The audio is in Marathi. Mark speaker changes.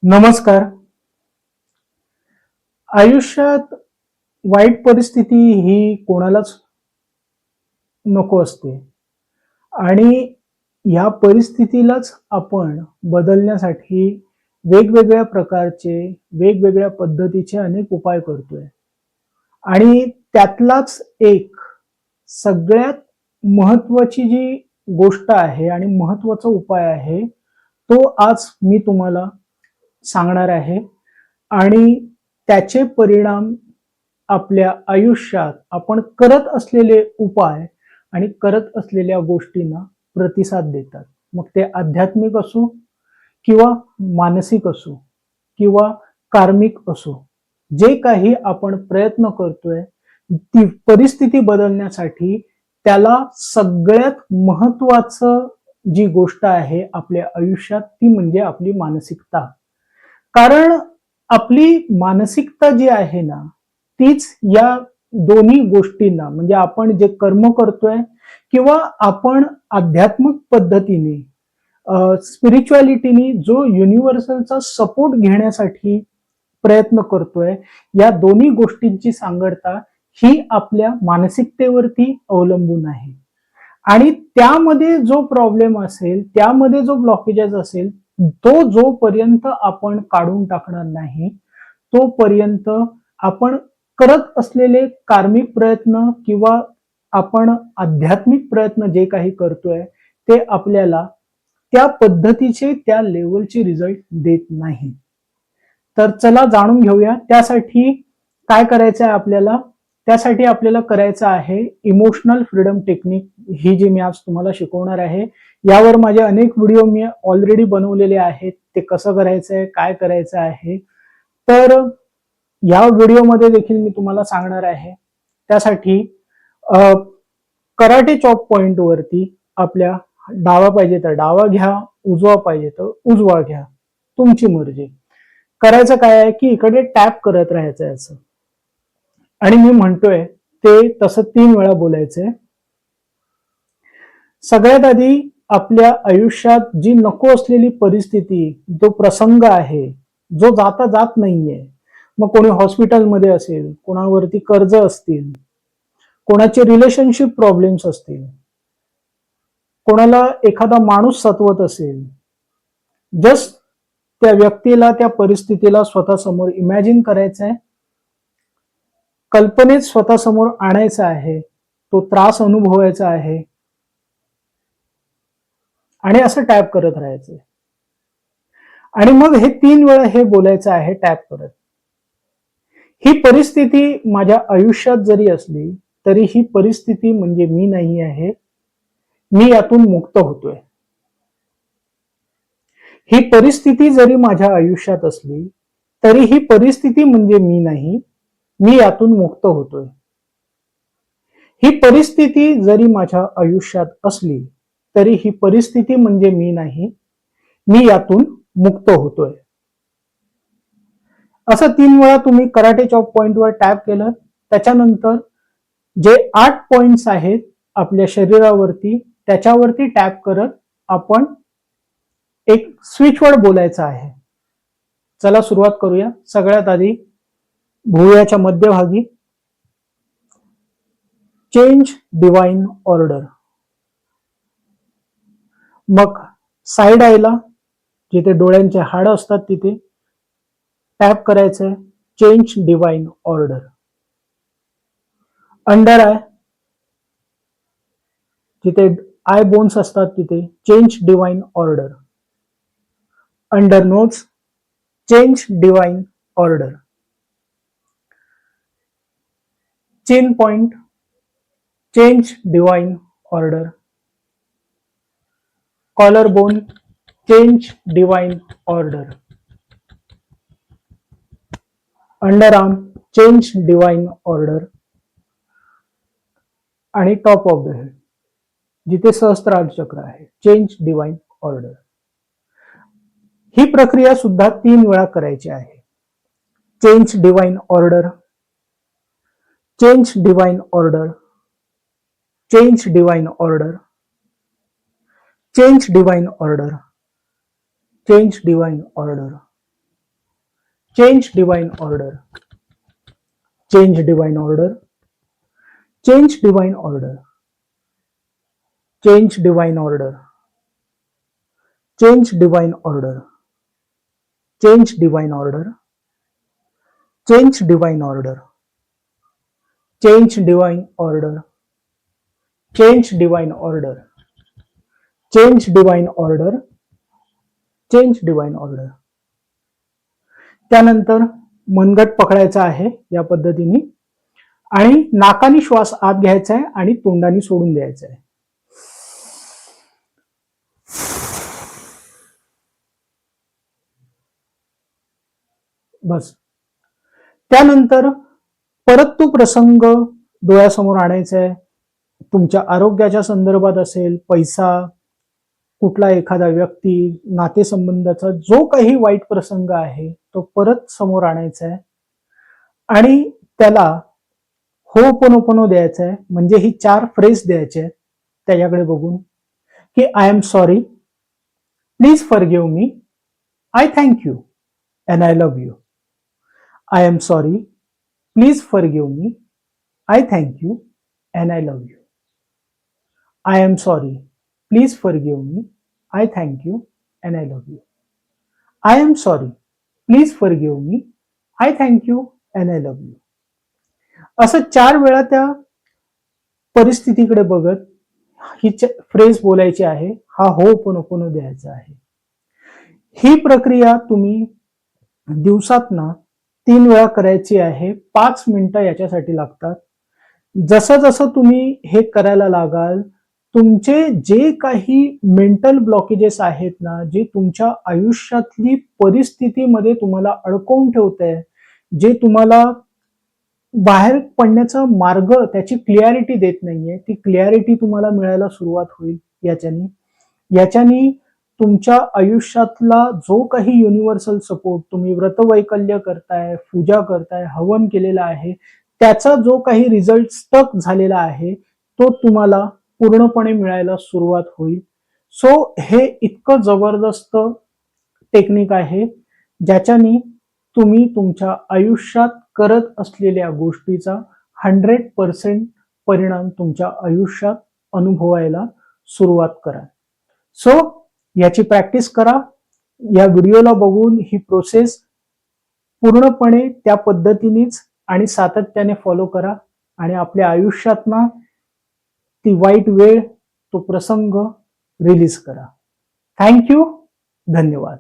Speaker 1: नमस्कार. आयुष्यात वाईट परिस्थिती ही कोणालाच नको असते आणि या परिस्थितीलाच आपण बदलण्यासाठी वेगवेगळ्या प्रकारचे, वेगवेगळ्या पद्धतीचे अनेक उपाय करतोय आणि त्यातलाच एक सगळ्यात महत्त्वाची जी गोष्ट आहे आणि महत्त्वाचा उपाय आहे, तो आज मी तुम्हाला सांगणार आहे आणि त्याचे परिणाम आपल्या आयुष्यात आपण करत असलेले उपाय आणि करत असलेल्या गोष्टींना प्रतिसाद देतात. मग ते आध्यात्मिक असो किंवा मानसिक असो किंवा कार्मिक असो. जे काही आपण प्रयत्न करतोय, ती परिस्थिती बदलण्यासाठी त्याला सगळ्यात महत्त्वाचं जी गोष्ट आहे आपल्या आयुष्यात ती म्हणजे आपली मानसिकता. कारण आपली मानसिकता जी आहे ना, तीच या दोन्ही गोष्टींना म्हणजे आपण जे कर्म करतोय किंवा आपण आध्यात्मिक पद्धतीने स्पिरिच्युअलिटीनी जो युनिव्हर्सलचा सपोर्ट घेण्यासाठी प्रयत्न करतोय, या दोन्ही गोष्टींची सांगडता ही आपल्या मानसिकतेवरती अवलंबून आहे. आणि त्यामध्ये जो प्रॉब्लेम असेल, त्यामध्ये जो ब्लॉकेजेस असेल, तो जोपर्यंत आपण काढून टाकणार नाही, तोपर्यंत आपण करत असलेले कार्मिक प्रयत्न किंवा आपण आध्यात्मिक प्रयत्न जे काही करतोय, ते आपल्याला त्या पद्धतीचे, त्या लेव्हलचे रिझल्ट देत नाही. तर चला जाणून घेऊया त्यासाठी काय करायचं आहे आपल्याला. त्यासाठी आपल्याला करायचं आहे इमोशनल फ्रीडम टेक्निक, ही जी मी आज तुम्हाला शिकवणार आहे. यावर माझे अनेक व्हिडिओ मी ऑलरेडी बनवलेले आहेत. ते कसं करायचं आहे, काय करायचं आहे. तर या व्हिडिओमध्ये देखील मी तुम्हाला सांगणार आहे. त्यासाठी कराटे चॉप पॉइंट वरती आपल्या डावा पाहिजे तर डावा घ्या, उजवा पाहिजे तर उजवा घ्या, तुमची मर्जी. करायचं काय आहे की इकडे टॅप करत राहायचं असं, आणि मी म्हणतोय ते तसं 3 वेळा बोलायचंय. सगळ्यात आधी आपल्या आयुष्यात जी नको असलेली परिस्थिती, जो प्रसंग आहे, जो जाता जात नाहीये, मग कोणी हॉस्पिटलमध्ये असेल, कोणावरती कर्ज असतील, कोणाचे रिलेशनशिप प्रॉब्लेम्स असतील, कोणाला एखादा माणूस सतवत असेल, जस्ट त्या व्यक्तीला, त्या परिस्थितीला स्वतःसमोर इमॅजिन करायचंय, कल्पनेत स्वतःसमोर आणायचा आहे, तो त्रास अनुभवायचा आहे आणि असं टॅप करत राहायचंय. आणि मग हे 3 वेळा हे बोलायचं आहे टॅप करत. ही परिस्थिती माझ्या आयुष्यात जरी असली, तरी ही परिस्थिती म्हणजे मी नाही आहे. मी यातून मुक्त होतोय. ही परिस्थिती जरी माझ्या आयुष्यात असली, तरी ही परिस्थिती म्हणजे मी नाही. मी यातून मुक्त होतोय. ही परिस्थिती जरी माझ्या आयुष्यात असली, तरी ही परिस्थिती म्हणजे मी नाही. मी यातून मुक्त होतोय. असं 3 वेळा तुम्ही कराटे चॉप पॉइंटवर टॅप केलं, त्याच्यानंतर जे 8 पॉइंट्स आहेत आपल्या शरीरावरती, त्याच्यावरती टॅप करत आपण एक स्विच वर्ड बोलायचं आहे. चला सुरुवात करूया. सगळ्यात आधी भुवयाच्या मध्यभागी चेंज डिवाइन ऑर्डर. मग साइड आयला, जिथे डोळ्यांचे हाड असतात तिथे टॅप करायचंय, change divine order. Under eye, जिथे आय बोन्स असतात तिथे change divine order. Under nose, change divine order. Chin point, change divine order. Collar bone, change divine order. Under arm, change divine order. आणि टॉप ऑफ द हेड, जिथे सहस्त्रार चक्र आहे, चेंज डिवाइन ऑर्डर. ही प्रक्रिया सुद्धा 3 वेळा करायची आहे. Change divine order, change divine order, change divine order, change divine order, change divine order. Change divine order, change divine order, change divine order, change divine order, change divine order, change divine order, change divine order, change divine order, change divine order, change divine order, change divine order. त्यानंतर मनगट पकडायचा आहे या पद्धतीने आणि नाकाने श्वास आत घ्यायचा आहे आणि तोंडाने सोडून द्यायचा आहे. बस. त्यानंतर परत तो प्रसंग डोळ्यासमोर आणायचा आहे. तुमच्या आरोग्याच्या संदर्भात असेल, पैसा, कुठला एखादा व्यक्ती, नातेसंबंधाचा जो काही वाईट प्रसंग आहे तो परत समोर आणायचा आहे आणि त्याला होपोनोपोनो द्यायचा आहे. म्हणजे ही 4 फ्रेज द्यायचे आहेत त्याच्याकडे बघून की I am sorry, please forgive me, I thank you and I love you. I am sorry, please forgive me, I thank you and I love you. I am sorry, please forgive me, I thank you and I love you. I am sorry, please forgive me, I thank you and I love you. असं 4 वेळा त्या परिस्थितीकडे बघत ही फ्रेज बोलायची आहे. हा होपोनोपोनो द्यायचा आहे. ही प्रक्रिया तुम्ही दिवसातना 3 वेळा करायची आहे. 5 मिनिटं याच्यासाठी लागतात. जसं जसं तुम्ही हे करायला लागाल, तुमचे जे काही मेंटल ब्लॉकेजेस आहेत ना, जे तुमच्या आयुष्यातली परिस्थितीमध्ये तुम्हाला अडकवून ठेवतंय, जे तुम्हाला बाहेर पडण्याचा मार्ग, त्याची क्लिअरिटी देत नाहीये, ती क्लिअरिटी तुम्हाला मिळायला सुरुवात होईल याच्यानी तुमच्या आयुष्यातला जो काही युनिव्हर्सल सपोर्ट, तुम्ही व्रतवैकल्य करताय, पूजा करताय, हवन केलेला आहे, त्याचा जो काही रिझल्ट स्टक झालेला आहे तो तुम्हाला पूर्णपणे मिळायला सुरुवात होईल. सो हे इतकं जबरदस्त टेक्निक आहे ज्याच्यानी तुम्ही तुमच्या आयुष्यात करत असलेल्या गोष्टीचा 100% परिणाम तुमच्या आयुष्यात अनुभवायला सुरुवात करा. सो याची प्रॅक्टिस करा. या व्हिडिओला बघून ही प्रोसेस पूर्णपणे त्या पद्धतीनेच आणि सातत्याने फॉलो करा आणि आपल्या आयुष्यातना ती वाईट वेळ, तो प्रसंग रिलीज करा. थँक्यू. धन्यवाद.